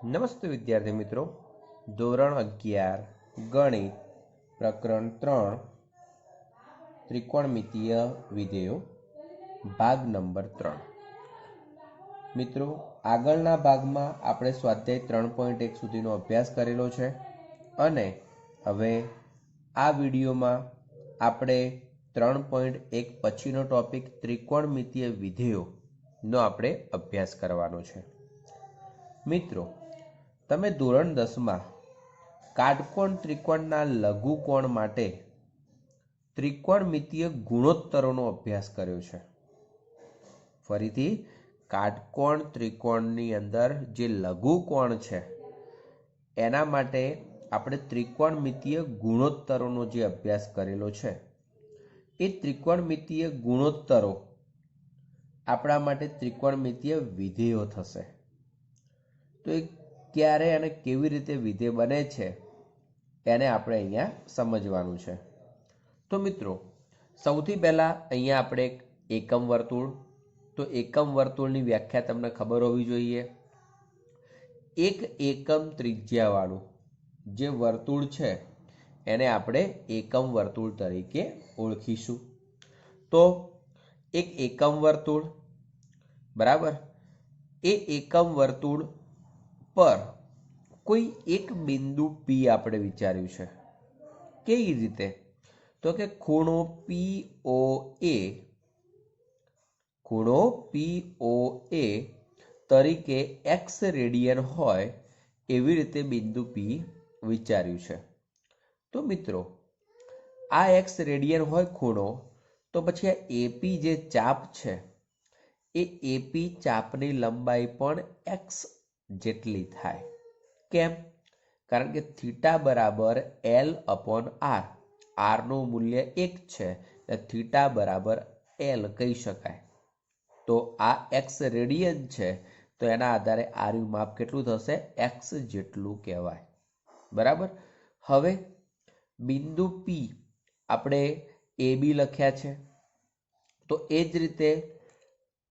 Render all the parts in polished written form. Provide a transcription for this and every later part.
નમસ્તે વિદ્યાર્થી મિત્રો, ધોરણ 11 ગણિત પ્રકરણ 3 ત્રિકોણમિતીય વિધેયો ભાગ નંબર 3। મિત્રો, આગળના ભાગમાં આપણે સ્વાધ્યાય 3.1 સુધીનો અભ્યાસ કરેલો છે અને હવે આ વિડીયોમાં આપણે 3.1 પછીનો ટોપિક ત્રિકોણમિતીય વિધેયોનો આપણે અભ્યાસ કરવાનો છે। મિત્રો, તમે ધોરણ 10માં કાટકોણ ત્રિકોણના લઘુકોણ માટે ત્રિકોણમિતીય ગુણોત્તરોનો અભ્યાસ કર્યો છે। ફરીથી, કાટકોણ ત્રિકોણની અંદર જે લઘુકોણ છે એના માટે આપણે ત્રિકોણમિતીય ગુણોત્તરોનો જે અભ્યાસ કરેલો છે એ ત્રિકોણમિતીય ગુણોત્તરો આપણા માટે ત્રિકોણમિતીય વિધેયો થશે। તો એ ક્યારે અને કેવી રીતે વિધેય બને છે એને આપણે અહીંયા સમજવાનું છે। તો મિત્રો, સૌથી પહેલા અહીંયા આપણે એકમ વર્તુળ, તો એકમ વર્તુળની વ્યાખ્યા તમને ખબર હોવી જોઈએ। એક એકમ ત્રિજ્યાવાળું જે વર્તુળ છે એને આપણે એકમ વર્તુળ તરીકે ઓળખીશું। તો એક એકમ વર્તુળ, બરાબર, એ એકમ વર્તુળ પર કોઈ એક બિંદુ P આપણે વિચાર્યું છે। કેવી રીતે? તો કે ખૂણો POA તરીકે x રેડિયન હોય એવી રીતે બિંદુ P વિચાર્યું છે। તો મિત્રો, આ x રેડિયન હોય ખૂણો, તો પછી આ AP જે ચાપ છે એ AP ચાપની લંબાઈ પણ x જેટલી થાય। કેમ? કારણ કે થીટા બરાબર L/r, r નું મૂલ્ય 1 છે એટલે થીટા બરાબર L કહી શકાય। તો આ x રેડિયન છે તો એના આધારે r નું માપ કેટલું થશે? x જેટલું કહેવાય, બરાબર। હવે બિંદુ P આપણે AB લખ્યા છે, તો એ જ રીતે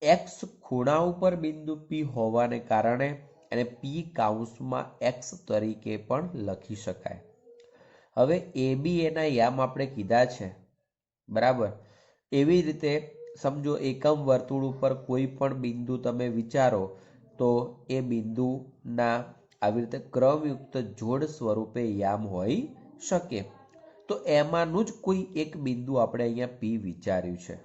x ખૂણા ઉપર બિંદુ P હોવાને કારણે એને P કૌંસમાં x તરીકે પણ લખી શકાય। હવે AB એના યામ આપણે કીધા છે, બરાબર। એવી રીતે સમજો એકમ વર્તુળ ઉપર કોઈ પણ બિંદુ તમે વિચારો તો એ બિંદુના આવી રીતે ક્રમયુક્ત જોડ સ્વરૂપે યામ હોઈ શકે। તો એમાંનું જ કોઈ એક બિંદુ આપણે અહીંયા P વિચાર્યું છે।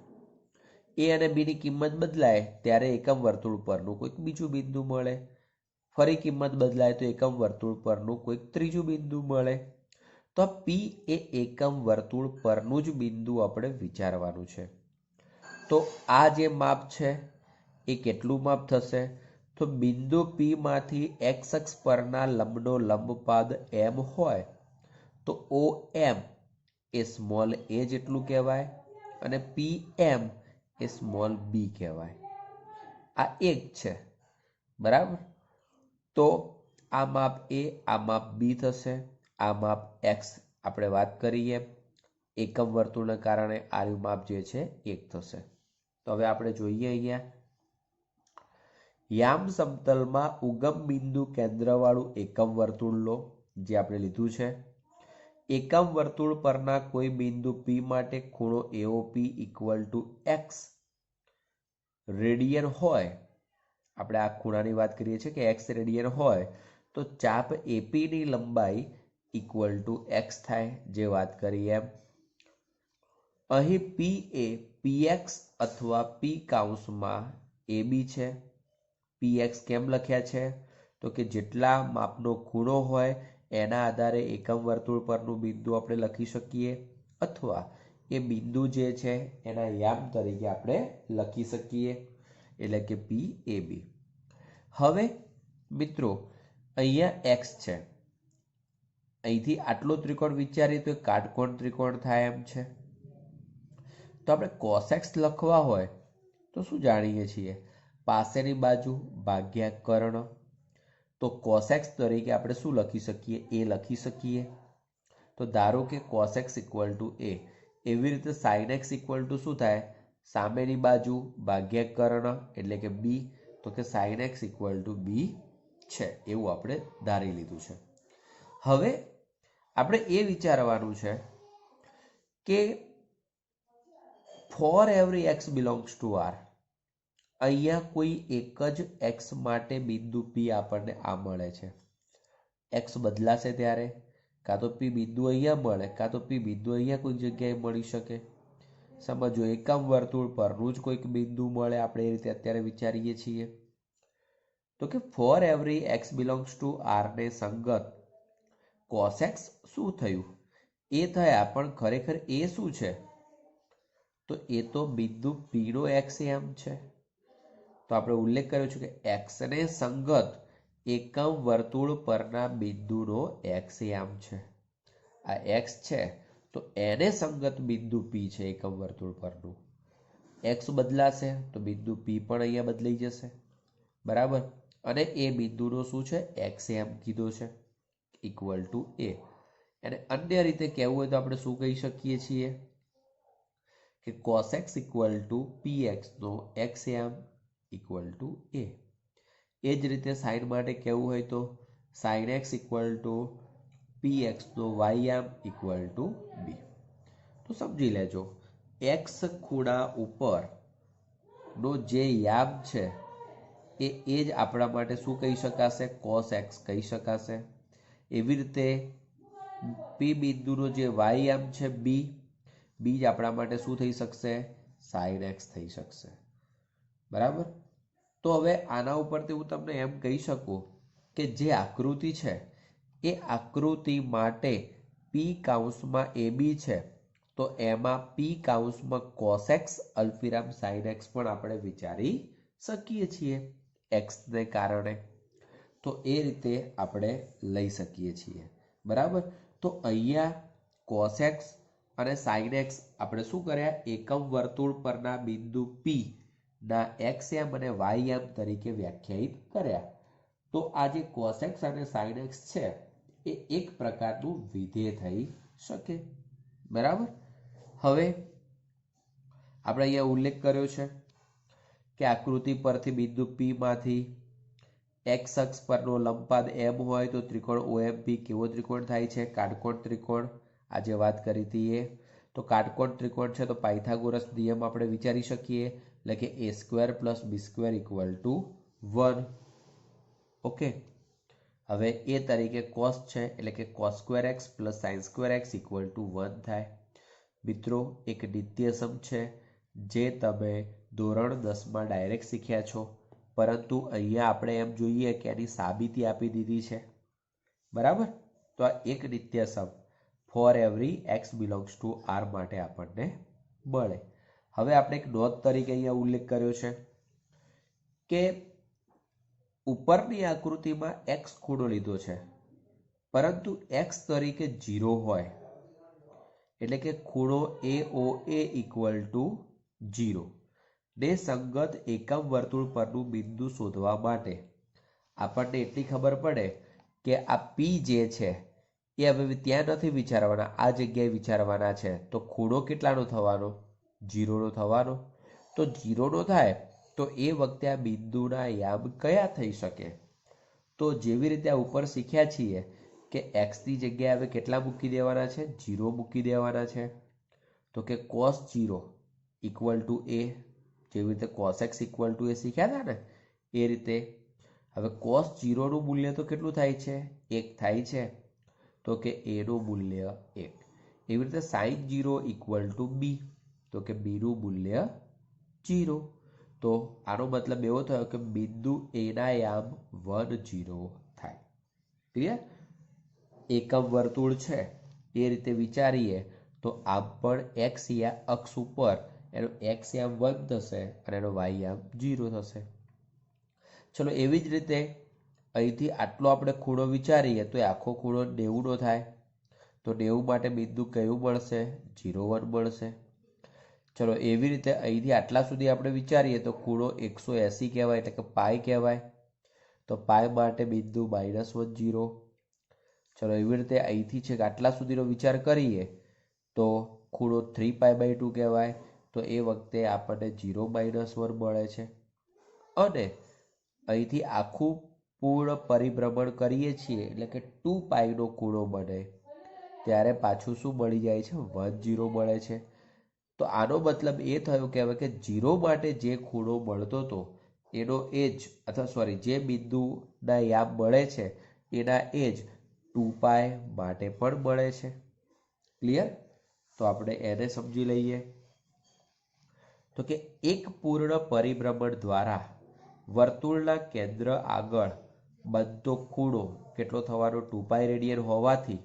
A અને B ની કિંમત બદલાય ત્યારે એકમ વર્તુળ પરનું કોઈક બીજું બિંદુ મળે, ફરી કિંમત બદલાય તો એકમ વર્તુળ પરનું કોઈક ત્રીજું બિંદુ મળે। તો P એ એકમ વર્તુળ પરનું જ બિંદુ આપણે વિચારવાનું છે। તો આ જે માપ છે એ કેટલું માપ થશે? તો બિંદુ P માંથી x અક્ષ પરના લંબનો લંબપાદ m હોય તો OM એ સ્મોલ a જેટલું કહેવાય અને PM એ સ્મોલ b કહેવાય। આ એક છે, બરાબર। તો આ માપ A, આ માપ B થશે, આ માપ x આપણે વાત કરીએ એકમ વર્તુળને કારણે આ માપ જે છે 1 થશે। તો હવે આપણે જોઈએ અહીંયા યામ સમતલમાં ઉગમ બિંદુ કેન્દ્રવાળું એકમ વર્તુળ લો, જે આપણે લીધું છે। એકમ વર્તુળ પરના કોઈ બિંદુ P માટે ખૂણો AOP = x રેડિયન હોય, આપણે આ ખૂણાની વાત કરીએ છીએ કે x રેડિયન હોય તો ચાપ AP ની લંબાઈ = x થાય, જે વાત કરી એમ। અહીં P એ PX અથવા P કૌંસમાં AB છે। PX કેમ લખ્યા છે? તો કે જેટલા માપનો ખૂણો હોય એના આધારે એકમ વર્તુળ પરનું બિંદુ આપણે લખી શકીએ અથવા એ બિંદુ જે છે એના યામ તરીકે આપણે લખી શકીએ, એટલે કે PAB। હવે મિત્રો, અહીંયા x છે, અહીંથી આટલો ત્રિકોણ વિચારીએ તો કાટકોણ ત્રિકોણ થાય એમ છે। તો આપણે cos x લખવા હોય તો શું જાણીએ છીએ? પાસેની બાજુ ભાગ્યા કર્ણ। તો cos x તરીકે આપણે શું લખી શકીએ? a લખી શકીએ। તો ધારો કે cos x = a, એવી રીતે sin x = શું થાય? સામેની બાજુ ભાગ્યા કર્ણ એટલે કે b। તો કે sin x = b છે એવું આપણે ધારી લીધું છે. હવે આપણે એ વિચારવાનું છે કે for every x belongs to R, અહીંયા કોઈ એક જ એક્સ માટે બિંદુ પી આપણને આ મળે છે. એક્સ બદલાશે ત્યારે કાં તો પી બિંદુ અહીંયા મળે, કાં તો પી બિંદુ અહીંયા કોઈક જગ્યાએ મળી શકે. સમજો એકમ વર્તુળ પરનું જ કોઈક બિંદુ મળે, આપણે એ રીતે અત્યારે વિચારીએ છીએ. તો કે for every x belongs to R ને સંગત કોસ એક્સ શું થયું? એ થયા, પણ ખરેખર એ શું છે? તો એ તો બિંદુ પી નો એક્સએમ છે. તો આપણે ઉલ્લેખ કર્યો છે કે એક્સ ને સંગત એકમ વર્તુળ પરના બિંદુનો એક્સએમ છે. આ એક્સ છે તો એને સંગત બિંદુ પી છે એકમ વર્તુળ પરનું. એક્સ બદલાશે તો બિંદુ પી પણ અહીંયા બદલાઈ જશે, બરાબર. અને એ બિંદુનો શું છે? એક્સએમ કીધો છે, ઇક્વલ ટુ એ. અને અન્ય રીતે કહેવું હોય તો આપણે શું કહી શકીએ છીએ કે cos x equal to px નો xm ઇક્વલ ટુ a. એ જ રીતે સાઇન માટે કહેવું હોય તો sin x equal to px નો ym ઇક્વલ ટુ b. તો સમજી લેજો, x ખૂણા ઉપર નો જે યામ છે એ જ આપણા માટે શું કહી શકાશે? cos x કહી શકાશે. એવી રીતે પી બિંદુનો જે ym છે b, બી જ આપણા માટે શું થઈ શકશે? sin x થઈ શકશે, બરાબર. તો હવે આના ઉપરથી હું તમને એમ કહી શકું કે જે આકૃતિ છે એ આકૃતિ માટે પી કાઉન્સમાં ab છે, તો એમાં પી કાઉન્સમાં cos x અલ્ફિરામ sin x પણ આપણે વિચારી શકીએ છીએ x ને કારણે. તો એ રીતે આપણે લઈ શકીએ છીએ, બરાબર. તો અહીંયા cos x અને sin x આપણે શું કર્યા? એકમ વર્તુળ પરના બિંદુ p ના xm અને ym તરીકે વ્યાખ્યાયિત કર્યા. તો આ જે cos x અને sin x છે એ એક પ્રકારનું વિધેય થઈ શકે, બરાબર. હવે આપણે અહીંયા ઉલ્લેખ કર્યો છે કે આકૃતિ પરથી બિંદુ p માંથી x અક્ષ પરનો લંબપાદ m હોય તો ત્રિકોણ OMP કેવો ત્રિકોણ થાય છે? કાટકોણ ત્રિકોણ. આજે વાત કરી હતી એ. તો કાટકોણ ત્રિકોણ છે તો પાયથાગોરસ નિયમ આપણે વિચારી શકીએ, એટલે કે a square plus b square equal to 1. Okay. હવે એ તરીકે cos છે એટલે કે cos square x plus sin square x equal two 1 થાય. મિત્રો, એક નિત્યસમ છે જે તમે ધોરણ 10માં ડાયરેક્ટ શીખ્યા છો, પરંતુ અહીંયા આપણે એમ જોઈએ કે એની સાબિતી આપી દીધી છે, બરાબર. તો આ એક નિત્યસમ for every x belongs to R માટે આપણને મળે. હવે આપણે એક નોંધ તરીકે અહીંયા ઉલ્લેખ કર્યો છે કે ઉપરની આકૃતિમાં x ખૂણો લીધો છે, પરંતુ x તરીકે 0 હોય, એટલે કે ખૂણો AOA ઇક્વલ ટુ 0 ને સંગત એકમ વર્તુળ પરનું બિંદુ શોધવા માટે આપણને એટલી ખબર પડે કે આ P જે છે એ હવે ત્યાં નથી વિચારવાના, આ જગ્યાએ વિચારવાના છે. તો ખૂણો કેટલાનો થવાનો? 0 નો થવાનો. તો 0 નો થાય તો એ વખતે આ બિંદુના યામ કયા થઈ શકે? તો જેવી રીતે આ ઉપર શીખ્યા છીએ કે x ની જગ્યાએ હવે કેટલા મૂકી દેવાના છે? 0 મૂકી દેવાના છે. તો કે cos 0 ઇક્વલ ટુ a, જેવી રીતે cos x equal to a શીખ્યા હતા ને એ રીતે. હવે cos 0 નું મૂલ્ય તો કેટલું થાય છે? 1 થાય છે. તો કે a નું મૂલ્ય 1. એવી રીતે sin 0 ઇક્વલ ટુ b, તો કે b નું મૂલ્ય 0. તો આનો મતલબ એવો થયો કે બિંદુ a ના યામ 1 0 થાય. ક્લિયર? એકમ વર્તુળ છે એ રીતે વિચારીએ તો આમ પણ x અક્ષ ઉપર એનો x યામ 1 થશે અને એનો y યામ 0 થશે. ચલો એવી જ રીતે અહીંથી આટલો આપણે ખૂણો વિચારીએ તો એ આખો ખૂણો 90 નો થાય. તો 90 માટે બિંદુ કયું મળશે? 0 1 મળશે. ચલો એવી રીતે અહીંથી આટલા સુધી આપણે વિચારીએ તો ખૂણો 180 કહેવાય, એટલે કે પાઈ કહેવાય. તો પાઈ માટે બિંદુ -1 0. ચલો એવી રીતે અહીંથી છે આટલા સુધીનો વિચાર કરીએ તો ખૂણો 3π/2 કહેવાય. તો એ વખતે આપણને 0 - 1 મળે છે. અને અહીંથી આખું પૂર્ણ પરિભ્રમણ કરીએ છીએ એટલે કે 2π નો ખૂણો બને ત્યારે પાછું શું મળી જાય છે? 1 0 મળે છે. તો આનો મતલબ એ થયો કે હવે કે 0 માટે જે ખૂણો મળતો હતો એનો એ જ અથવા સોરી જે બિંદુના યામ મળે છે એના એ જ 2π માટે પણ મળે છે. ક્લિયર? તો આપણે એને સમજી લઈએ. તો કે એક પૂર્ણ પરિભ્રમણ દ્વારા વર્તુળના કેન્દ્ર આગળ બનતો ખૂણો કેટલો થવાનો? 2π રેડિયન હોવાથી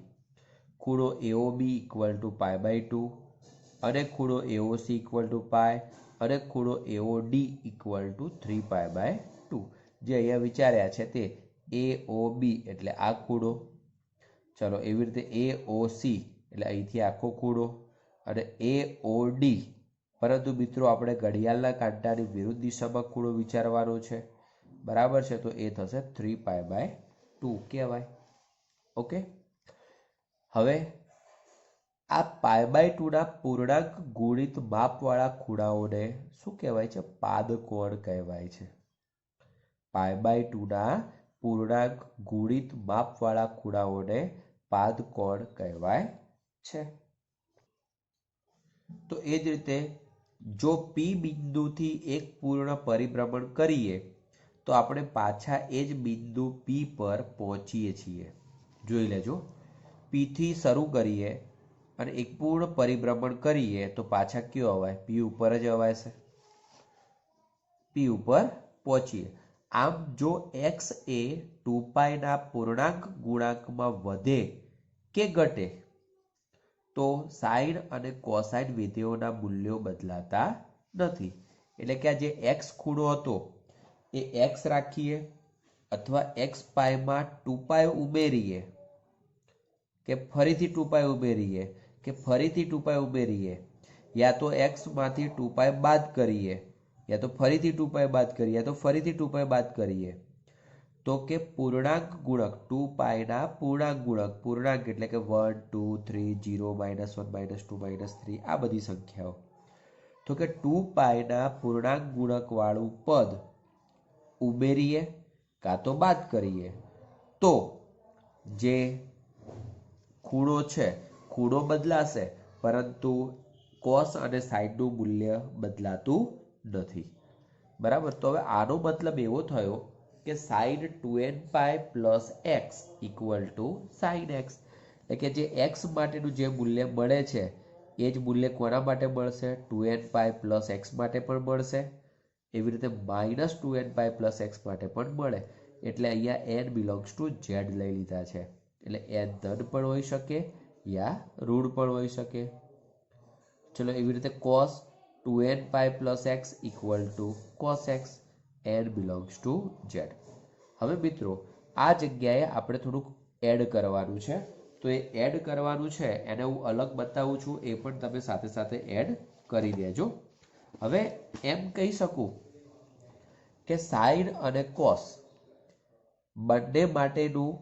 ખૂણો AOB = π/2 અને ખૂણો AOC = π અને ખૂણો AOD = 3π/2 જે અહીંયા વિચાર્યા છે તે AOB એટલે આ ખૂણો, ચલો એવી રીતે AOC એટલે અહીંથી આખો ખૂણો અને AOD, પરંતુ મિત્રો આપણે ઘડિયાળના કાંટાની વિરુદ્ધ દિશામાં ખૂણો વિચારવાનો છે, બરાબર છે? તો એ થશે 3π/2 કહેવાય. ઓકે, હવે આ π/2 ના પૂર્ણાંક ગુણિત માપવાળા ખૂણાઓને શું કહેવાય છે? પાદકોણ કહેવાય છે. π/2 ના પૂર્ણાંક ગુણિત માપવાળા ખૂણાઓને પાદકોણ કહેવાય છે. તો એ જ રીતે જો P બિંદુથી એક પૂર્ણ પરિભ્રમણ કરીએ તો આપણે પાછા એ જ બિંદુ P પર પહોંચીએ છીએ. જોઈ લેજો, P થી શરૂ કરીએ અને એક પૂર્ણ પરિભ્રમણ કરીએ તો પાછા કયો અવાય? P ઉપર જ અવાય. P ઉપર પહોંચીએ. આમ જો x એ 2π ના પૂર્ણાંક ગુણાંકમાં વધે કે ઘટે તો સાઇન અને કોસાઇન વિધેયોના મૂલ્યો બદલાતા નથી. એટલે કે આ જે x ખૂણો હતો એ x રાખીએ અથવા x પાયમાં 2π ઉમેરીએ કે ફરીથી 2π ઉમેરીએ કે ફરીથી 2π ઉમેરીએ, યા તો x માંથી 2π બાદ કરીએ, યા તો ફરીથી 2π બાદ કરીએ, યા તો ફરીથી 2π બાદ કરીએ, તો કે પૂર્ણાંક ગુણક 2π ના પૂર્ણાંક ગુણક, પૂર્ણાંક એટલે કે 1 2 3 0 -1 -2 -3 આ બધી સંખ્યાઓ, તો કે 2π ના પૂર્ણાંક ગુણક વાળું પદ ઉમેરીએ કાં તો બાદ કરીએ તો જે ખૂણો છે ખૂણો બદલાશે પરંતુ કોસ અને સાઇનનું મૂલ્ય બદલાતું નથી. બરાબર? તો હવે આનો મતલબ એવો થયો કે sin 2nπ + x = sin x, એટલે કે જે x માટેનું જે મૂલ્ય મળે છે એ જ મૂલ્ય કોના માટે મળશે? 2nπ + x માટે પણ મળશે. એવી રીતે -2nπ + x માટે પણ મળે. એટલે અહીંયા n belongs to z લઈ લીધા છે. એટલે n ધન પણ હોઈ શકે યા ઋણ પણ હોઈ શકે. ચલો એવી રીતે cos 2nπ + x = cos x, n belongs to z. હવે મિત્રો આ જગ્યાએ આપણે થોડુંક એડ કરવાનું છે, તો એ એડ કરવાનું છે એને હું અલગ બતાવું છું, એ પણ તમે સાથે સાથે એડ કરી દેજો. હવે એમ કહી શકું કે સાઇન અને કોસ બંને માટેનું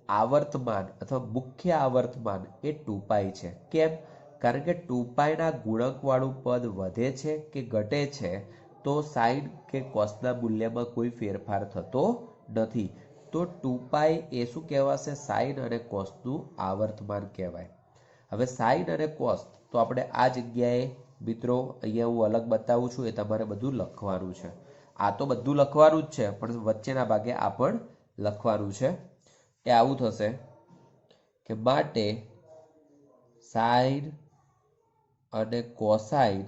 આવર્તમાન અથવા મુખ્ય આવર્તમાન એ 2π છે. કેમ? કારણ કે 2π ના ગુણકવાળું પદ વધે છે કે ઘટે છે તો સાઇન કે કોસના મૂલ્યમાં કોઈ ફેરફાર થતો નથી. તો 2π એ શું કહેવાશે? સાઇન અને કોસનું આવર્તમાન કહેવાય. હવે સાઇન અને કોસ તો આપણે આ જગ્યાએ મિત્રો અહીંયા હું અલગ બતાવું છું, એ તમારે બધું લખવાનું છે. આ તો બધું લખવાનું જ છે પણ વચ્ચેના ભાગે આ પણ લખવાનું છે. એ આવું થશે કે માટે સાઇન અને કોસાઇન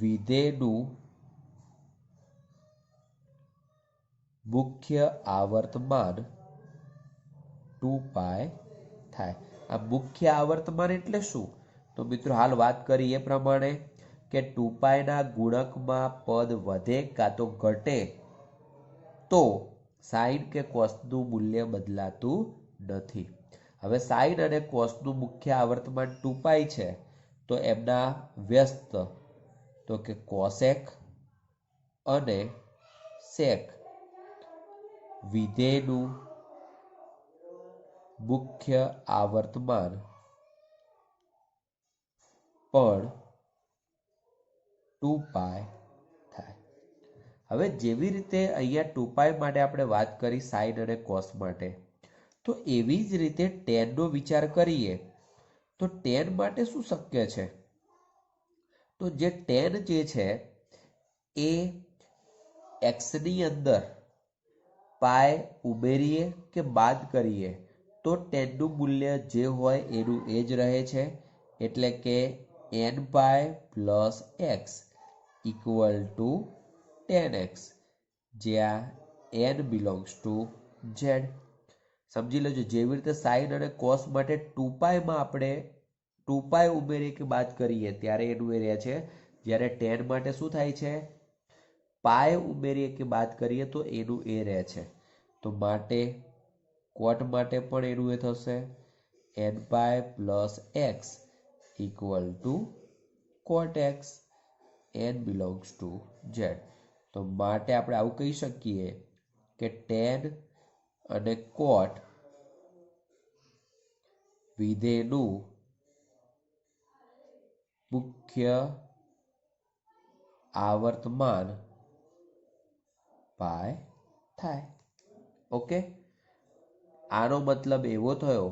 વિધેયનું મુખ્ય આવર્તમાન 2π થાય. આ મુખ્ય આવર્તમાન એટલે શું? તો મિત્રો હાલ વાત કરી એ પ્રમાણે કે 2π ના ગુણકમાં પદ વધે કાં તો ઘટે તો સાઇન કે કોસનું મૂલ્ય બદલાતું નથી. હવે સાઇન અને કોસનું મુખ્ય આવર્તમાન 2π છે તો એમના વ્યસ્ત તો કે કોસેક અને સેક વિધેયનું મુખ્ય આવર્તમાન પણ 2π થાય. હવે જેવી રીતે અહીંયા 2π માટે આપણે વાત કરી સાઇન અને કોસ માટે, તો એવી જ રીતે ટેનનો વિચાર કરીએ તો ટેન માટે શું શક્ય છે? તો જે ટેન જે છે એ એક્સની અંદર પાય ઉમેરીએ કે બાદ કરીએ તો ટેનનું મૂલ્ય જે હોય એનું એ જ રહે છે, એટલે કે n pi plus x equal to 10x, જ્યાં n બિલોંગ્સ ટુ z. સમજી લેજો, જેવી રીતે સાઇન અને કોસ માટે 2πમાં આપણે 2π ઉમેરીએ કે બાદ કરીએ ત્યારે એનું એ રહે છે, જ્યારે ટેન માટે શું થાય છે? પાય ઉમેરીએ કે બાદ કરીએ તો એનું એ રહે છે. તો માટે કોટ માટે પણ એનું એ થશે n pi plus x equal to coat x, n belongs two z. તો માટે આપણે આવું કહી શકીએ કે ટેન અને કોટ વિધેયનું મુખ્ય આવર્તમાન પાય થાય. ઓકે, આનો મતલબ એવો થયો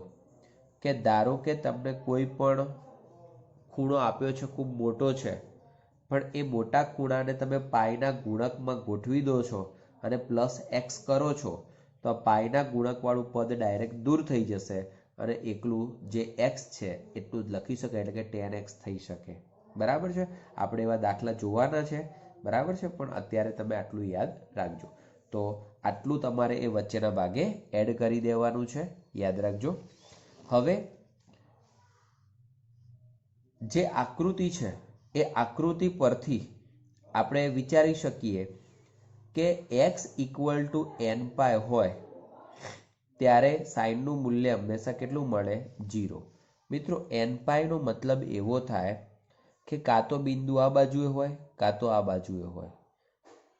કે ધારો કે તમને કોઈ પણ ખૂણો આપ્યો છે, ખૂબ મોટો છે, પણ એ મોટા ખૂણાને તમે પાઈના ગુણકમાં ગોઠવી દો છો અને પ્લસ એક્સ કરો છો, તો આ પાઈના ગુણકવાળું પદ ડાયરેક્ટ દૂર થઈ જશે અને એકલું જે એક્સ છે એટલું જ લખી શકાય, એટલે કે 10x થઈ શકે. બરાબર છે? આપણે એવા દાખલા જોવાના છે, બરાબર છે, પણ અત્યારે તમે આટલું યાદ રાખજો. તો આટલું તમારે એ વચ્ચેના ભાગે એડ કરી દેવાનું છે, યાદ રાખજો. હવે જે આકૃતિ છે એ આકૃતિ પરથી આપણે વિચારી શકીએ કે x ઇક્વલ ટુ n પાય હોય ત્યારે સાઇનનું મૂલ્ય હંમેશા કેટલું મળે? 0. મિત્રો, n પાયનો મતલબ એવો થાય કે કાં તો બિંદુ આ બાજુએ હોય કાં તો આ બાજુએ હોય,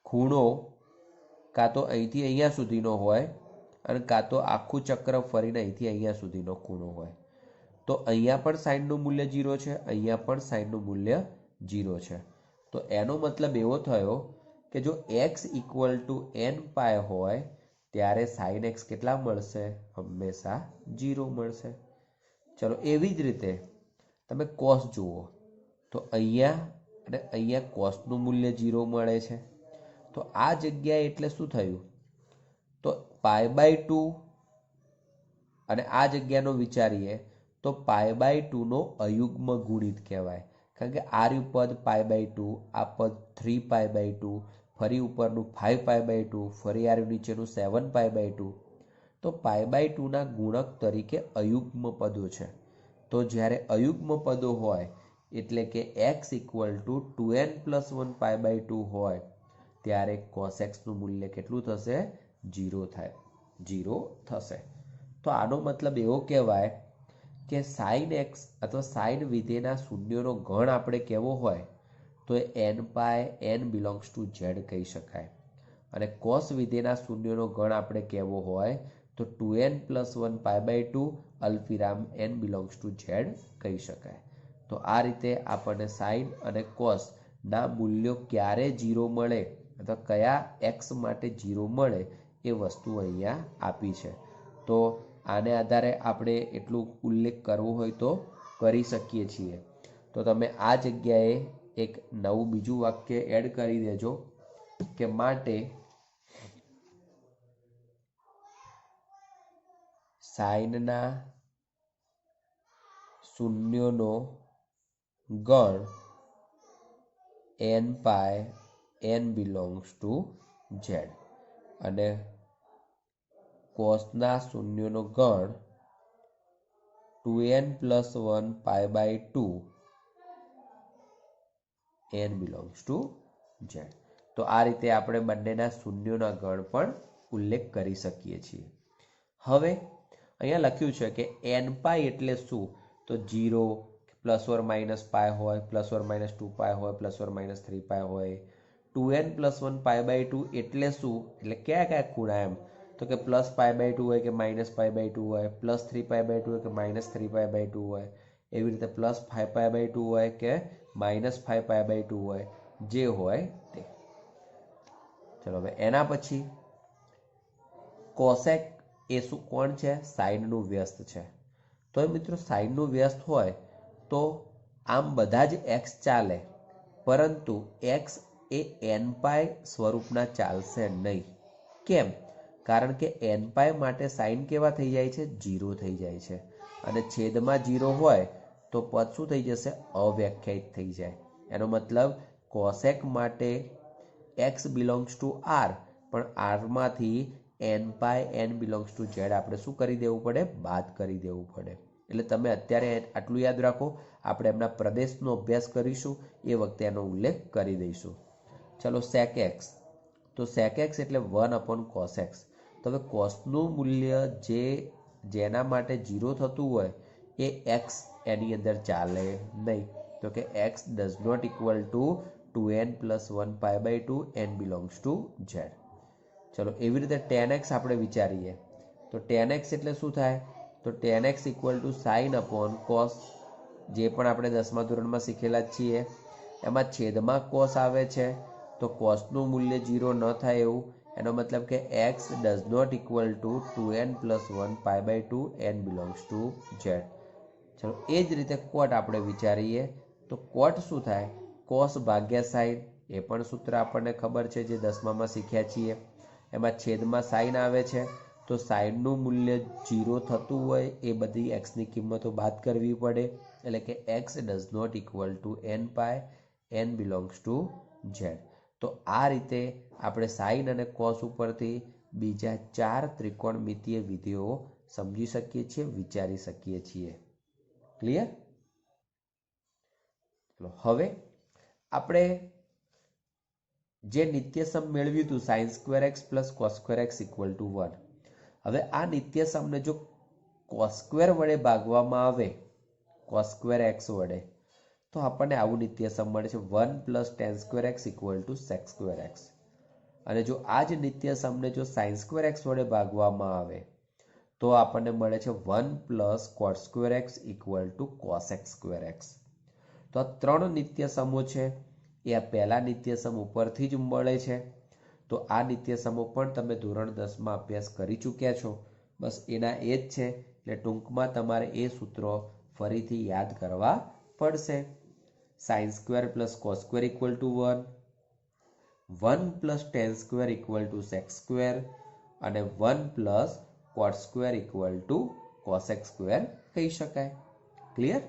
ખૂણો કાં તો અહીંથી અહીંયા સુધીનો હોય અને કાં તો આખું ચક્ર ફરીને અહીંથી અહીંયા સુધીનો ખૂણો હોય. તો અહીંયા પણ સાઇનનું મૂલ્ય 0 છે, અહીંયા પણ સાઇનનું મૂલ્ય 0 છે. તો એનો મતલબ એવો થયો કે જો x ઇક્વલ ટુ n પાય હોય ત્યારે સાઇન એક્સ કેટલા મળશે? હંમેશા 0 મળશે. ચલો, એવી જ રીતે તમે કોસ જુઓ તો અહીંયા અને અહીંયા કોસનું મૂલ્ય 0 મળે છે. તો આ જગ્યાએ એટલે શું થયું? તો π/2 અને આ જગ્યાનો વિચારીએ તો π/2 નો અયુગ્મ ગુણિત કહેવાય, કારણ કે આ રહ્યું પદ π/2, આ પદ 3π/2, ફરી ઉપરનું 5π/2, ફરી આ રહ્યું નીચેનું 7π/2. તો π/2 ના ગુણક તરીકે અયુગ્મ પદો છે. તો જ્યારે અયુગ્મ પદો હોય એટલે કે x equal to 2n plus 1 π/2 હોય ત્યારે cos x નું મૂલ્ય કેટલું થશે? 0 થાય, 0 થશે. તો આનો મતલબ એવો કહેવાય કે સાઇન એક્સ અથવા સાઇન વિધેયના શૂન્યનો ગણ આપણે કહેવો હોય તો એ n pi n belongs two z કહી શકાય, અને કોસ વિધેયના શૂન્યનો ગણ આપણે કહેવો હોય તો 2n પ્લસ 1 π/2 અલ્પવિરામ n બિલોંગ્સ ટુ z કહી શકાય. તો આ રીતે આપણને સાઇન અને કોસ ના મૂલ્યો ક્યારે 0 મળે અથવા કયા x માટે 0 મળે એ વસ્તુ અહીંયા આપી છે. તો આને આધારે આપણે એટલું ઉલ્લેખ કરવો હોય તો કરી શકીએ છીએ. તો તમે આ જગ્યાએ એક નવું બીજું વાક્ય એડ કરી દેજો કે માટે સાઇનના શૂન્યોનો ગણ n pi n belongs two z અને કોસના શૂન્યોનો ગણ 2n plus 1 π/2 n belongs two z. તો આ રીતે આપણે બંનેના શૂન્યોના ગણ પણ ઉલ્લેખ કરી શકીએ છીએ. હવે અહીંયા લખ્યું છે કે n પાય એટલે શું? તો 0 પ્લસ ઓર માઇનસ પાય હોય, પ્લસ ઓર માઇનસ 2π હોય, પ્લસ ઓર માઇનસ 3π હોય. 2n પ્લસ 1 π/2 એટલે શું? એટલે કયા કયા ખૂણા એમ? તો કે પ્લસ π/2 હોય કે માઇનસ π/2 હોય, પ્લસ 3π/2 હોય કે માઇનસ 3π/2 હોય, એવી રીતે પ્લસ 5π/2 હોય કે માઇનસ 5π/2 હોય, જે હોય તે. ચલો હવે એના પછી કોસેક એ શું કોણ છે? સાઈનનું વ્યસ્ત છે. તો મિત્રો સાઈનનું વ્યસ્ત હોય તો આમ બધા જ એક્સ ચાલે, પરંતુ એક્સ એ એન પાય સ્વરૂપના ચાલશે નહીં. કેમ? કારણ કે એન પાય માટે સાઈન કેવા થઈ જાય છે? 0 થઈ જાય છે. અને છેદમાં 0 હોય તો પદ શું થઈ જશે? અવ્યાખ્યાયિત થઈ જાય. એનો મતલબ કોસેક માટે એક્સ બિલોંગ્સ ટુ આર, પણ આરમાંથી N pi N belongs to Z આપણે શું કરી દેવું પડે? બાદ કરી દેવું પડે. એટલે તમે અત્યારે આટલું યાદ રાખો, આપણે એમના પ્રદેશનો અભ્યાસ કરીશું એ વખતે એનો ઉલ્લેખ કરી દઈશું. ચલો સેક એક્સ, તો સેક એક્સ એટલે 1 કોસ એક્સ. તો હવે કોસનું મૂલ્ય જેના માટે 0 થતું હોય એ એક્સ એની અંદર ચાલે નહીં. તો કે x does not equal to 2n + 1π/2 n belongs to Z. ચલો એવી રીતે tan x આપણે વિચારીએ તો tan x એટલે શું થાય? તો tan x = sin cos, જે પણ આપણે 10મા ધોરણમાં શીખેલા જ છીએ. એમાં છેદમાં cos આવે છે તો cosનું મૂલ્ય 0 ન થાય એવું. એનો મતલબ કે x does not equal to 2n + 1π/2 n belongs to Z. ચલો એ જ રીતે કોટ આપણે વિચારીએ તો કોટ શું થાય? cos ભાગ્યા sin, એ પણ સૂત્ર આપણને ખબર છે, જે 10મામાં શીખ્યા છીએ. એમાં છેદમાં સાઈન આવે છે તો સાઈનનું મૂલ્ય 0 થતું હોય એ બધી એક્સની કિંમતો બાદ કરવી પડે. એટલે કે x does not equal to n pi n belongs to Z. તો આ રીતે આપણે સાઈન અને કોસ ઉપરથી બીજા 4 ત્રિકોણમિતીય વિધેયો સમજી શકીએ છીએ, વિચારી શકીએ છીએ. ક્લિયર? ચલો હવે આપણે જે નિત્યસમ મેળવ્યું હતું sin² x + cos² x = 1. હવે આ નિત્યસમને જો cos² વડે ભાગવામાં આવે, cos² x વડે, તો આપણને આવું નિત્યસમ મળે છે 1 + tan² x = sec² x. અને જો આ જ નિત્યસમને જો sin² x વડે ભાગવામાં આવે તો આપણને મળે છે 1 + cot² x = cosec² x. તો આ 3 નિત્યસમો છે એ આ પહેલા નિત્યસમ ઉપરથી જ મળે છે. તો આ નિત્યસમો પણ તમે ધોરણ 10માં અભ્યાસ કરી ચૂક્યા છો. બસ એના એ જ છે, એટલે ટૂંકમાં તમારે એ સૂત્રો ફરીથી યાદ કરવા પડશે. sin² + cos² = 1, 1 + tan² = sec², અને 1 + cot² = cosec² કહી શકાય. ક્લિયર?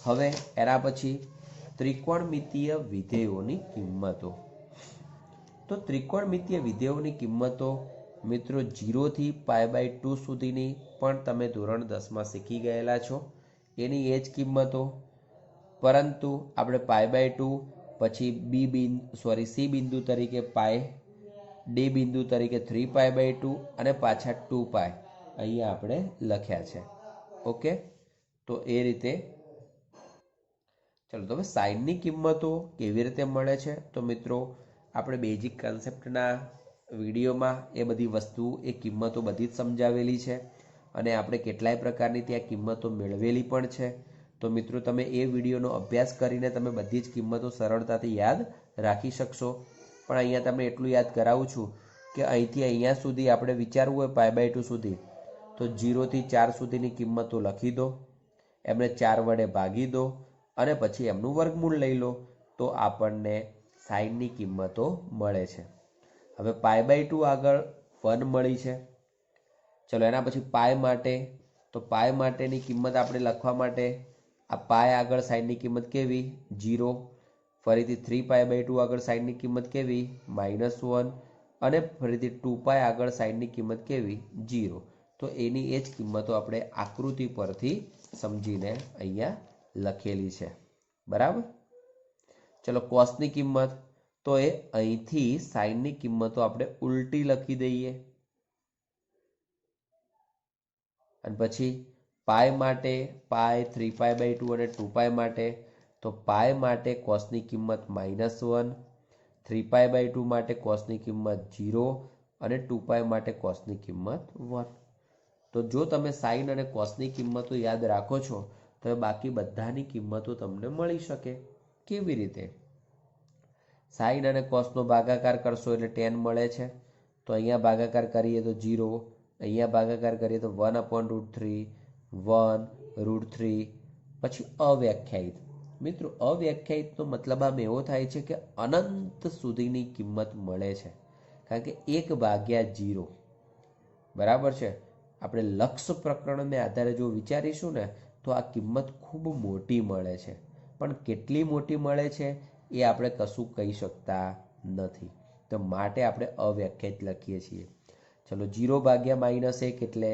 હવે એના પછી ત્રિકોણમિતીય વિધેયોની કિંમતો. તો ત્રિકોણમિતીય વિધેયોની કિંમતો મિત્રો 0 થી π/2 સુધીની પણ તમે ધોરણ 10માં શીખી ગયેલા છો. એની એ જ કિંમતો, પરંતુ આપણે π/2 પછી સી બિંદુ તરીકે π, ડી બિંદુ તરીકે 3π/2 અને પાછા 2π અહીંયા આપણે લખ્યા છે. ઓકે, તો એ રીતે. ચલો તો હવે સાઈનની કિંમતો કેવી રીતે મળે છે? તો મિત્રો આપણે બેઝિક કન્સેપ્ટના વિડીયોમાં એ બધી વસ્તુ, એ કિંમતો બધી જ સમજાવેલી છે, અને આપણે કેટલાય પ્રકારની ત્યાં કિંમતો મેળવેલી પણ છે. તો મિત્રો તમે એ વિડીયોનો અભ્યાસ કરીને તમે બધી જ કિંમતો સરળતાથી યાદ રાખી શકશો. પણ અહીંયા તમને એટલું યાદ કરાવું છું કે અહીંથી અહીંયા સુધી આપણે વિચારવું હોય π/2 સુધી, તો 0 થી 4 સુધીની કિંમતો લખી દો, એમને 4 વડે ભાગી દો અને પછી એમનું વર્ગમૂળ લઈ લો, તો આપણને સાઈનની કિંમતો મળે છે. હવે π/2 આગળ 1 મળી છે. ચલો એના પછી પાય માટે, તો પાય માટેની કિંમત આપણે લખવા માટે આ પાય આગળ સાઈનની કિંમત કેવી? 0. ફરીથી 3π/2 આગળ સાઈનની કિંમત કેવી? -1. અને ફરીથી 2π આગળ સાઈનની કિંમત કેવી? 0. તો એની એ જ કિંમતો આપણે આકૃતિ પરથી સમજીને અહીંયા લખેલી છે. બરાબર? ચલો કોસની કિંમત, તો એ અહીંથી સાઈનની કિંમતો આપણે ઉલટી લખી દઈએ. અને પછી પાય માટે, પાય 3π/2 અને 2π માટે, તો પાય માટે કોસની કિંમત -1, 3π/2 માટે કોસની કિંમત 0 અને 2π માટે કોસની કિંમત 1. તો જો તમે સાઈન અને કોસની કિંમતો યાદ રાખો છો તો બાકી બધાની કિંમતો તમને મળી શકે. કેવી રીતે? સાઈન અને કોસનો ભાગાકાર કરશો એટલે tan મળે છે, તો અહીંયા ભાગાકાર કરીએ તો 0, અહીંયા ભાગાકાર કરીએ તો 1/√3, 1√3, પછી અવ્યાખ્યાયિત. મિત્રો અવ્યાખ્યાયિતનો મતલબ આમ એવો થાય છે કે અનંત સુધીની કિંમત મળે છે, કારણ કે 1/0. બરાબર છે. આપણે લક્ષ પ્રકરણને આધારે જો વિચારીશું ને તો આ કિંમત ખૂબ મોટી મળે છે, પણ કેટલી મોટી મળે છે એ આપણે કશું કહી શકતા નથી, તો માટે આપણે અવ્યાખ્યાયિત લખીએ છીએ. ચલો 0/-1 એટલે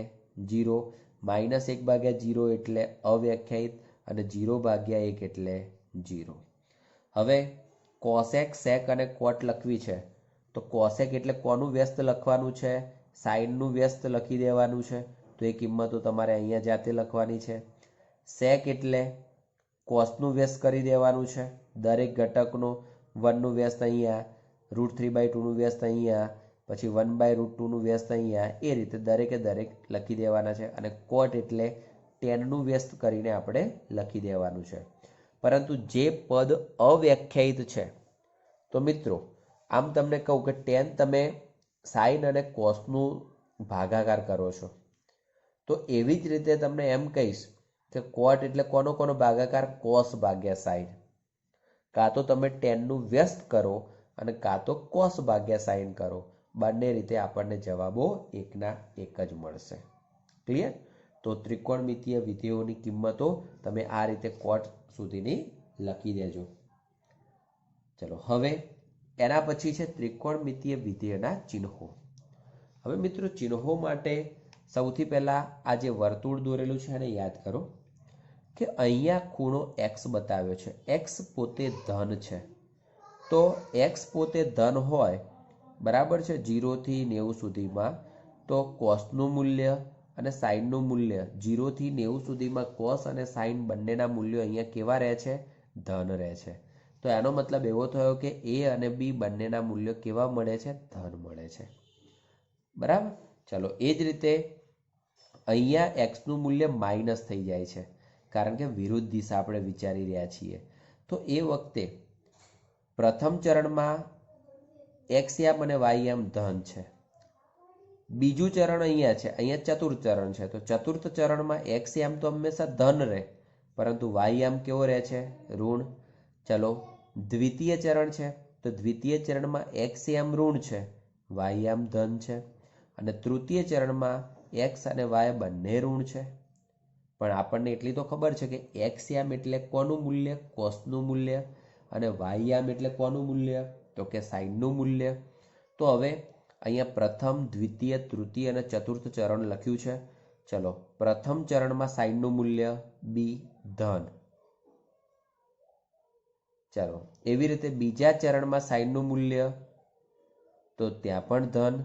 0, -1/0 એટલે અવ્યાખ્યાયિત અને 0/1 એટલે 0. હવે કોસેક, સેક અને કોટ લખવી છે તો કોસેક એટલે કોનું વ્યસ્ત લખવાનું છે? સાઈનનું વ્યસ્ત લખી દેવાનું છે, તો એ કિંમતો તમારે અહીંયા જાતે લખવાની છે. સેક એટલે કોસનું વ્યસ્ત કરી દેવાનું છે, દરેક ઘટકનો 1નું વ્યસ્ત અહીંયા, √3/2નું વ્યસ્ત અહીંયા, પછી 1/√2નું વ્યસ્ત અહીંયા, એ રીતે દરેકે દરેક લખી દેવાના છે. અને કોટ એટલે tanનું વ્યસ્ત કરીને આપણે લખી દેવાનું છે. પરંતુ જે પદ અવ્યાખ્યાયિત છે, તો મિત્રો આમ તમને કહું કે tan તમે સાઈન અને કોસનું ભાગાકાર કરો છો, તો એવી જ રીતે તમને એમ કહીશ કે કોટ એટલે કોનો કોનો ભાગાકાર? કોસ ભાગ્યા સાઈન. કાં તો તમે tanનું વ્યસ્ત કરો અને કાં તો કોસ ભાગ્યા સાઈન કરો, બંને રીતે આપણને જવાબો એકના એક જ મળશે. ક્લિયર? તો ત્રિકોણમિતીય વિધેયોની કિંમતો તમે આ રીતે કોટ સુધીની લખી દેજો. ચલો હવે એના પછી છે ત્રિકોણમિતીય વિધેયના ચિહ્નો. હવે મિત્રો ચિહ્નો માટે સૌથી પહેલા આ જે વર્તુળ દોરેલું છે એને યાદ કરો કે અહીંયા ખૂણો x બતાવ્યો છે, x પોતે ધન છે, તો x પોતે ધન હોય, બરાબર છે, 0 થી 90 સુધીમાં, તો કોસનું મૂલ્ય અને સાઈનનું મૂલ્ય 0 થી 90 સુધીમાં કોસ અને સાઈન બંનેના મૂલ્યો અહીંયા કેવા રહે છે? ધન રહે છે. તો એનો મતલબ એવો થયો કે a અને b બંનેના મૂલ્યો કેવા મળે છે? ધન મળે છે. બરાબર? ચલો એ જ રીતે અહીંયા એક્સનું મૂલ્ય માઇનસ થઈ જાય છે, કારણ કે વિરુદ્ધ દિશા આપણે વિચારી રહ્યા છીએ. તો એ વખતે પ્રથમ ચરણમાં એક્સ યામ અને વાય યામ ધન છે. બીજું ચરણ અહીંયા છે, અહીંયા ચતુર્થ ચરણ છે, તો ચતુર્થ ચરણમાં એક્સ યામ તો હંમેશા ધન રહે, પરંતુ વાય યામ કેવો રહે છે? ઋણ. ચલો દ્વિતીય ચરણ છે, તો દ્વિતીય ચરણમાં એક્સ યામ ઋણ છે, વાય યામ ધન છે. અને તૃતીય ચરણમાં એક્સ અને વાય બંને ઋણ છે, પણ આપણને એટલી તો ખબર છે કે એક્સ યામ એટલે કોનું મૂલ્ય? કોસનું મૂલ્ય. અને વાય યામ એટલે કોનું મૂલ્ય? તો કે સાઈનનું મૂલ્ય. તો હવે અહીંયા પ્રથમ, દ્વિતીય, તૃતીય અને ચતુર્થ ચરણ લખ્યું છે. ચલો પ્રથમ ચરણમાં સાઈનનું મૂલ્ય b ધન. ચાલો એવી રીતે બીજા ચરણમાં સાઈનનું મૂલ્ય, તો ત્યાં પણ ધન.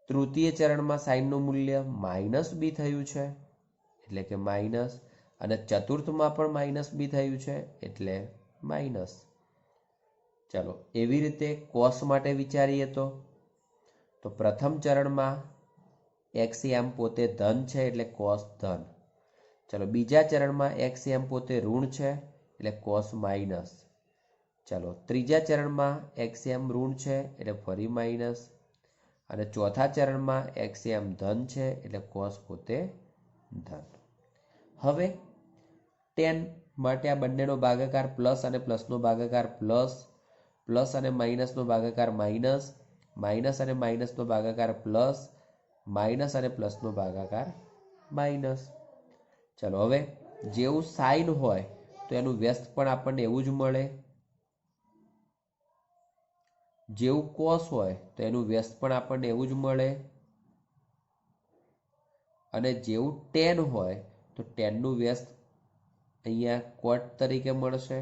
તૃતીય ચરણમાં સાઈનનું મૂલ્ય -b થયું છે, એટલે કે માઇનસ. અને ચતુર્થમાં પણ -b થયું છે, એટલે માઇનસ. ચાલો એવી રીતે કોસ માટે વિચારીએ તો પ્રથમ ચરણમાં એક્સ યામ પોતે ધન છે, એટલે કોસ ધન. ચલો બીજા ચરણમાં એક્સ યામ પોતે ઋણ છે, એટલે કોસ માઇનસ. ચલો ત્રીજા ચરણમાં એક્સ યામ ઋણ છે, એટલે ફરી માઇનસ. અને ચોથા ચરણમાં એક્સ યામ ધન છે, એટલે કોસ પોતે ધન. હવે tan માટે આ બંનેનો ભાગાકાર પ્લસ અને પ્લસનો ભાગાકાર પ્લસ, પ્લસ અને માઇનસનો ભાગાકાર માઇનસ, માઇનસ અને માઇનસનો ભાગાકાર પ્લસ, માઇનસ અને પ્લસનો ભાગાકાર માઇનસ. ચલો હવે જેવું સાઈન હોય તો એનું વ્યસ્ત પણ આપણને એવું જ મળે, જેવું કોસ હોય તો એનું વ્યસ્ત પણ આપણને એવું જ મળે, અને જેવું tan હોય તો tanનું વ્યસ્ત અહીંયા કોટ તરીકે મળશે.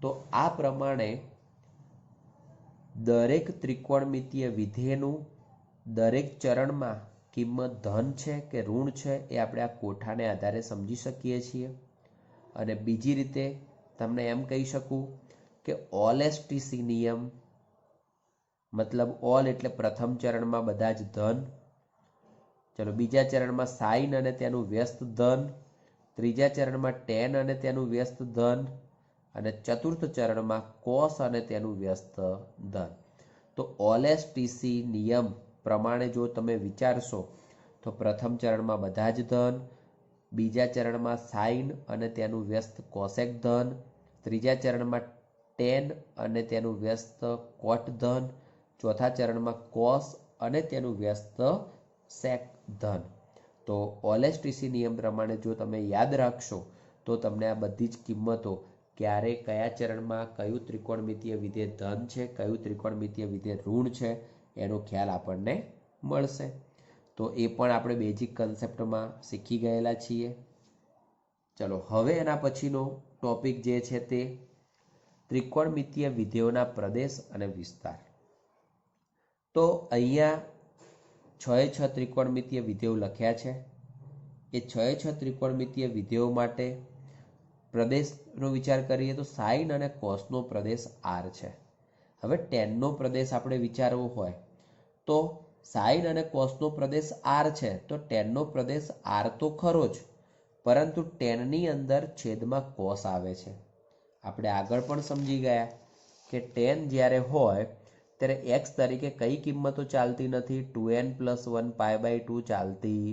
તો આ પ્રમાણે દરેક ત્રિકોણમિતીય વિધેયનું દરેક ચરણમાં કિંમત ધન છે કે ઋણ છે એ આપણે આ કોઠાને આધારે સમજી શકીએ છીએ. અને બીજી રીતે તમને એમ કહી શકું કે ઓલ એસટીસી નિયમ, મતલબ ઓલ એટલે પ્રથમ ચરણમાં બધા જ ધન, ચલો બીજા ચરણમાં સાઈન અને તેનું વ્યસ્ત ધન, ત્રીજા ચરણમાં ટેન અને તેનું વ્યસ્ત ધન, અને ચતુર્થ ચરણમાં કોસ અને તેનું વ્યસ્ત ધન. તો ઓલેસ્ટીસી નિયમ પ્રમાણે જો તમે વિચારશો તો પ્રથમ ચરણમાં બધા જ ધન, બીજા ચરણમાં સાઇન અને તેનું વ્યસ્ત કોસેક ધન, ત્રીજા ચરણમાં ટેન અને તેનું વ્યસ્ત કોટ ધન, ચોથા ચરણમાં કોસ અને તેનું વ્યસ્ત સેક ધન. તો ઓલેસ્ટીસી નિયમ પ્રમાણે જો તમે યાદ રાખશો તો તમને આ બધી જ કિંમતો ક્યારે કયા ચરણમાં કયું ત્રિકોણમિતીય વિધેય ધન છે, કયું ત્રિકોણમિતીય વિધેય ઋણ છે, એનો ખ્યાલ આપણને મળશે. તો એ પણ આપણે બેઝિક કન્સેપ્ટમાં શીખી ગયેલા છીએ. ચલો હવે એના પછીનો ટોપિક જે છે તે ત્રિકોણમિતીય વિધેયોના પ્રદેશ અને વિસ્તાર. તો અહીંયા 6 ત્રિકોણમિતીય વિધેયો લખ્યા છે. એ 6 ત્રિકોણમિતીય વિધેયો માટે પ્રદેશનો વિચાર કરીએ તો સાઇન અને કોસનો પ્રદેશ આર છે. હવે ટેનનો પ્રદેશ આપણે વિચારવો હોય તો સાઇન અને કોસનો પ્રદેશ આર છે, તો ટેનનો પ્રદેશ આર તો ખરો જ, પરંતુ ટેનની અંદર છેદમાં કોસ આવે છે. આપણે આગળ પણ સમજી ગયા કે ટેન જ્યારે હોય ત્યારે એક્સ તરીકે કઈ કિંમતો ચાલતી નથી, 2n+1 π/2 ચાલતી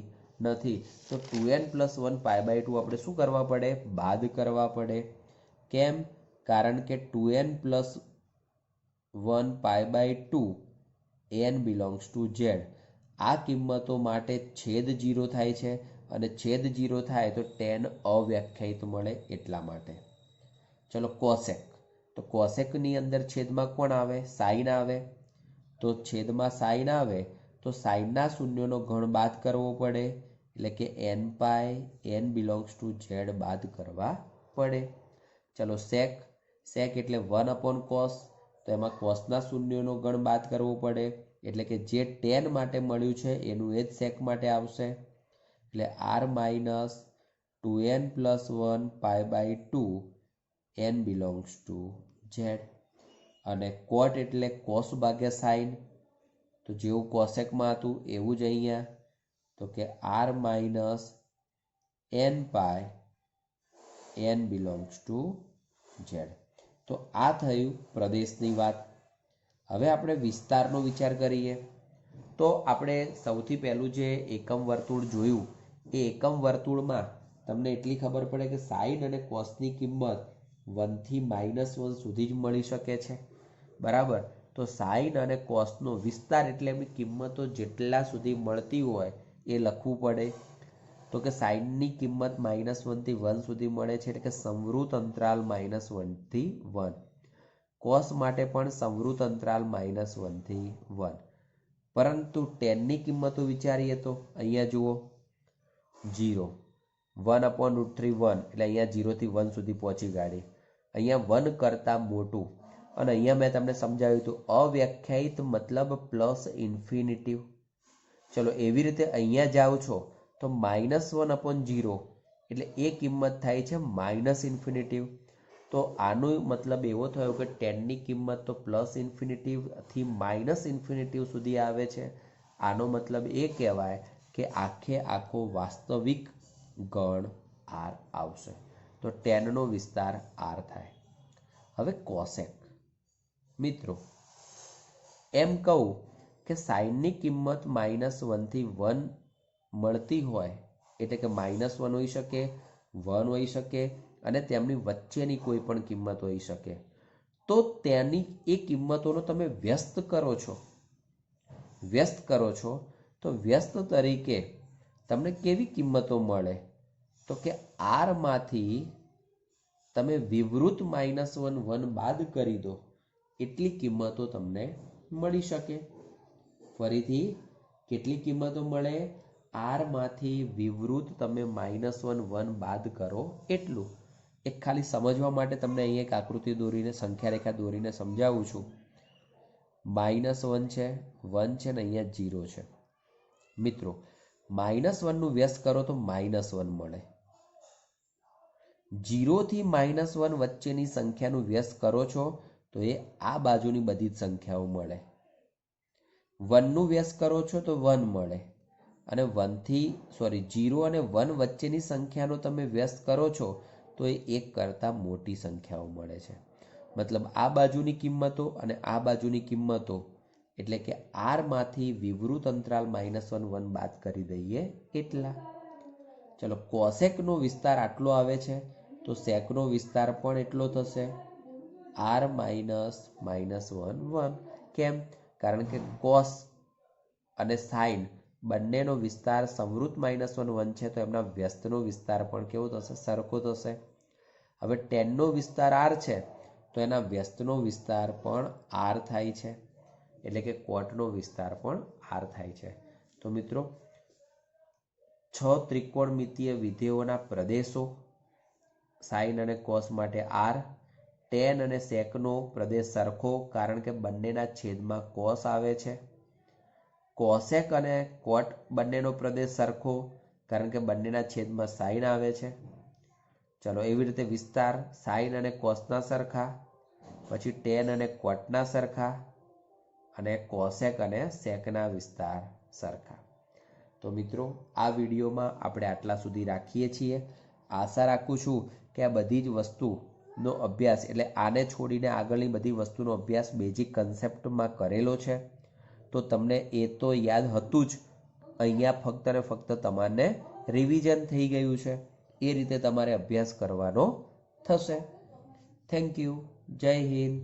નથી. તો 2n+1 π/2 આપણે શું કરવા પડે? બાદ કરવા પડે. કેમ? કારણ કે 2n+1 π/2 n belongs to Z. આ કિંમતો માટે છેદ 0 થાય છે, અને છેદ 0 થાય તો ટેન અવ્યાખ્યાયિત મળે એટલા માટે. ચલો કોસેક. તો કોસેકની અંદર છેદમાં કોણ આવે? સાઇન આવે. તો છેદમાં સાઇન આવે તો સાઇનના શૂન્યનો ઘણ બાદ કરવો પડે, એટલે કે n π n belongs to Z બાદ કરવા પડે. ચલો સેક. સેક એટલે 1/cos. તો એમાં કોસના શૂન્યનો ગણ બાદ કરવો પડે, એટલે કે જે ટેન માટે મળ્યું છે એનું એ જ સેક માટે આવશે. એટલે r - 2n+1 π/2 n belongs to Z. અને કોટ એટલે કોસ ભાગ્યા સાઇન. તો જેવું કોસેકમાં હતું એવું જ અહીંયા, તો કે r - n π n belongs to Z. તો આ થયું પ્રદેશની વાત. હવે આપણે વિસ્તારનો વિચાર કરીએ તો આપણે સૌથી પહેલું જે એકમ વર્તુળ જોયું એ એકમ વર્તુળમાં તમને એટલી ખબર પડે કે સાઇન અને કોસની કિંમત 1 થી -1 સુધી જ મળી શકે છે. બરાબર. તો સાઇન અને કોસનો વિસ્તાર એટલે એમની કિંમતો જેટલા સુધી મળતી હોય એ લખવું પડે. તો કે સાઇનની કિંમત -1 થી 1 સુધી મળે છે, એટલે કે સંવૃત અંતરાલ -1 થી 1. કોસ માટે પણ સંવૃત અંતરાલ -1 થી 1. પરંતુ ટેનની કિંમતો વિચારીએ તો અહીંયા જુઓ 0, 1/√3 1, એટલે અહીંયા 0 થી 1 સુધી પહોંચી ગાડી. અહીંયા 1 કરતાં મોટું. અને અહીંયા મેં તમને સમજાવ્યું હતું અવ્યાખ્યાયિત મતલબ પ્લસ ઇન્ફિનિટિવ. ચલો એવી રીતે અહીંયા જાઓ છો તો -1/0 એટલે એ કિંમત થાય છે -ઇન્ફિનિટિવ. તો આનો મતલબ એવો થયો કે ટેનની કિંમત તો પ્લસ ઇન્ફિનિટિવ થી -ઇન્ફિનિટિવ સુધી આવે છે. આનો મતલબ એ કહેવાય કે આખે આખો વાસ્તવિક ગણ આર આવશે. તો ટેનનો વિસ્તાર આર થાય. હવે કોસેક. મિત્રો એમ કહું કે સાઇનની કિંમત -1 થી 1 મળતી હોય, એટલે કે -1 હોઈ શકે, 1 હોઈ શકે, અને તેમની વચ્ચેની કોઈ પણ કિંમત હોઈ શકે. તો તેની એ કિંમતોનો તમે વ્યસ્ત કરો છો તો વ્યસ્ત તરીકે તમને કેવી કિંમતો મળે? તો કે આર માંથી તમે વિવૃત -1 બાદ કરી દો એટલી કિંમતો તમને મળી શકે. ફરીથી કેટલી કિંમતો મળે? આર માંથી વિવૃત તમે -1 બાદ કરો એટલું. એક ખાલી સમજવા માટે તમને અહીંયા એક આકૃતિ દોરીને સંખ્યા રેખા દોરીને સમજાવું છું. -1 છે, 1 છે ને અહીંયા 0 છે. મિત્રો -1 નું વ્યસ્ત કરો તો -1 મળે. 0 થી -1 વચ્ચેની સંખ્યાનું વ્યસ્ત કરો છો તો એ આ બાજુની બધી જ સંખ્યાઓ મળે. 1 નું વ્યસ્ત કરો છો તો 1 મળે, અને 0 અને 1 વચ્ચેની સંખ્યાનો તમે વ્યસ્ત કરો છો તો એ 1 કરતાં મોટી સંખ્યાઓ મળે છે. મતલબ આ બાજુની કિંમતો અને આ બાજુની કિંમતો એટલે કે આરમાંથી વિવૃત અંતરાલ -1 1 બાદ કરી દઈએ એટલા. ચલો કોસેકનો વિસ્તાર આટલો આવે છે તો સેકનો વિસ્તાર પણ એટલો થશે, r -1 1. કેમ? કારણ કે કોસ અને સાઇન બંનેનો વિસ્તાર સંવૃત -1 1 છે તો એમના વ્યસ્તનો વિસ્તાર પણ કેવો થશે? સરખો થશે. હવે ટેનનો વિસ્તાર r છે તો એના વ્યસ્તનો વિસ્તાર પણ r થાય છે, એટલે કે કોટનો વિસ્તાર પણ r થાય છે. તો મિત્રો 6 ત્રિકોણમિતીય વિધેયોના પ્રદેશો સાઇન અને કોસ માટે r, ટેન અને સેકનો પ્રદેશ સરખો કારણ કે બંનેના છેદમાં કોસ આવે છે, કોસેક અને કોટ બંનેનો પ્રદેશ સરખો કારણ કે બંનેના છેદમાં સાઇન આવે છે. ચલો એવી રીતે વિસ્તાર સાઇન અને કોસના સરખા, પછી ટેન અને કોટના સરખા અને કોસેક અને સેકના વિસ્તાર સરખા. તો મિત્રો આ વિડીયોમાં આપણે આટલા સુધી રાખીએ છીએ. આશા રાખું છું કે આ બધી જ વસ્તુનો અભ્યાસ એટલે આને છોડીને આગળની બધી વસ્તુનો અભ્યાસ બેઝિક કન્સેપ્ટમાં કરેલો છે. તો તમને એ તો યાદ હતું જ, અહીંયા ફક્ત ને ફક્ત તમારે રિવિઝન થઈ ગયું છે. એ રીતે તમારે અભ્યાસ કરવાનો થશે. Thank you. જય હિન્દ.